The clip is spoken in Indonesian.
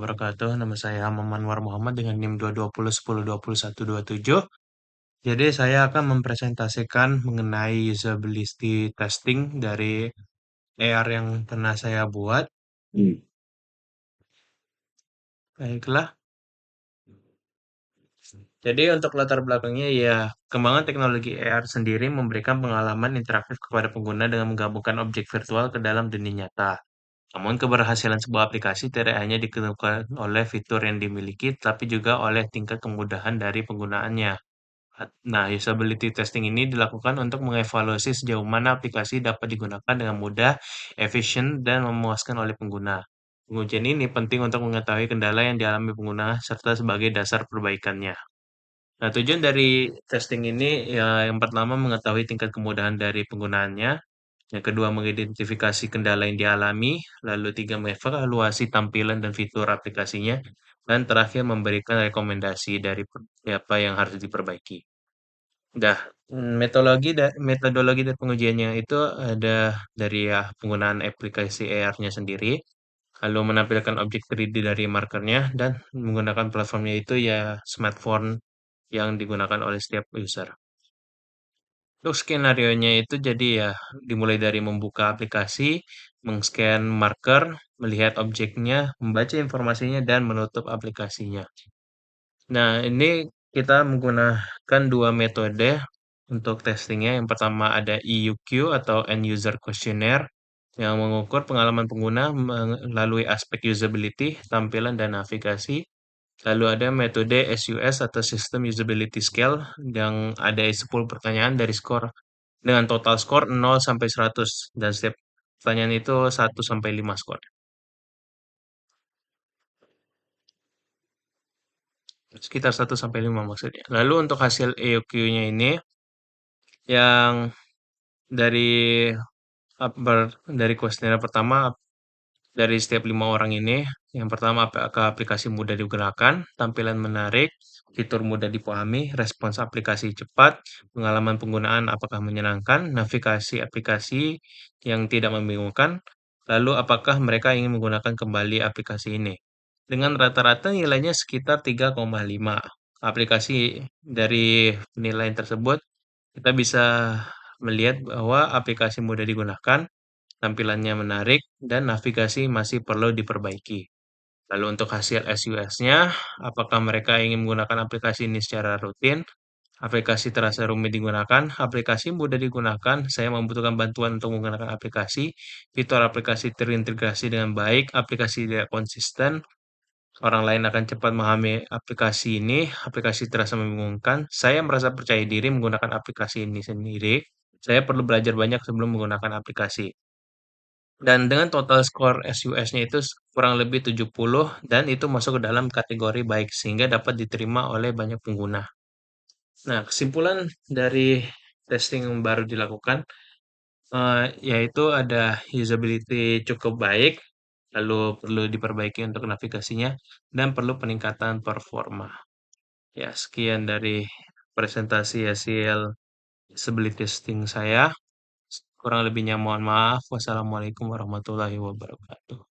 Wabarakatuh. Nama saya Mamanwar Muhammad dengan NIM 220102127. Jadi saya akan mempresentasikan mengenai usability testing dari AR yang pernah saya buat. Baiklah. Jadi untuk latar belakangnya ya, kembangan teknologi AR sendiri memberikan pengalaman interaktif kepada pengguna dengan menggabungkan objek virtual ke dalam dunia nyata. Namun keberhasilan sebuah aplikasi tidak hanya ditentukan oleh fitur yang dimiliki, tapi juga oleh tingkat kemudahan dari penggunaannya. Nah, usability testing ini dilakukan untuk mengevaluasi sejauh mana aplikasi dapat digunakan dengan mudah, efisien, dan memuaskan oleh pengguna. Pengujian ini penting untuk mengetahui kendala yang dialami pengguna serta sebagai dasar perbaikannya. Nah, tujuan dari testing ini ya yang pertama mengetahui tingkat kemudahan dari penggunaannya, yang kedua mengidentifikasi kendala yang dialami, lalu tiga mengevaluasi tampilan dan fitur aplikasinya, dan terakhir memberikan rekomendasi dari apa yang harus diperbaiki. Dah, metodologi dari pengujiannya itu ada dari ya penggunaan aplikasi AR-nya sendiri, lalu menampilkan objek 3D dari markernya dan menggunakan platformnya itu ya smartphone yang digunakan oleh setiap user. Untuk skenario-nya itu jadi ya dimulai dari membuka aplikasi, mengscan marker, melihat objeknya, membaca informasinya dan menutup aplikasinya. Nah, ini kita menggunakan dua metode untuk testingnya. Yang pertama ada EUQ atau End User Questionnaire yang mengukur pengalaman pengguna melalui aspek usability, tampilan, dan navigasi. Lalu ada metode SUS atau System Usability Scale yang ada 10 pertanyaan dari skor dengan total skor 0 sampai 100 dan setiap pertanyaan itu 1 sampai 5 skor. Sekitar 1 sampai 5 maksudnya. Lalu untuk hasil EUQ-nya ini yang dari dari kuesioner pertama dari setiap 5 orang ini, yang pertama apakah aplikasi mudah digunakan, tampilan menarik, fitur mudah dipahami, respons aplikasi cepat, pengalaman penggunaan apakah menyenangkan, navigasi aplikasi yang tidak membingungkan, lalu apakah mereka ingin menggunakan kembali aplikasi ini. Dengan rata-rata nilainya sekitar 3,5. Aplikasi dari penilaian tersebut, kita bisa melihat bahwa aplikasi mudah digunakan, tampilannya menarik, dan navigasi masih perlu diperbaiki. Lalu untuk hasil SUS-nya, apakah mereka ingin menggunakan aplikasi ini secara rutin? Aplikasi terasa rumit digunakan, aplikasi mudah digunakan, saya membutuhkan bantuan untuk menggunakan aplikasi, fitur aplikasi terintegrasi dengan baik, aplikasi tidak konsisten, orang lain akan cepat memahami aplikasi ini, aplikasi terasa membingungkan, saya merasa percaya diri menggunakan aplikasi ini sendiri, saya perlu belajar banyak sebelum menggunakan aplikasi. Dan dengan total skor SUS-nya itu kurang lebih 70 dan itu masuk ke dalam kategori baik sehingga dapat diterima oleh banyak pengguna. Nah, kesimpulan dari testing yang baru dilakukan yaitu ada usability cukup baik, lalu perlu diperbaiki untuk navigasinya dan perlu peningkatan performa. Ya, sekian dari presentasi hasil usability testing saya. Kurang lebihnya mohon maaf. Wassalamualaikum warahmatullahi wabarakatuh.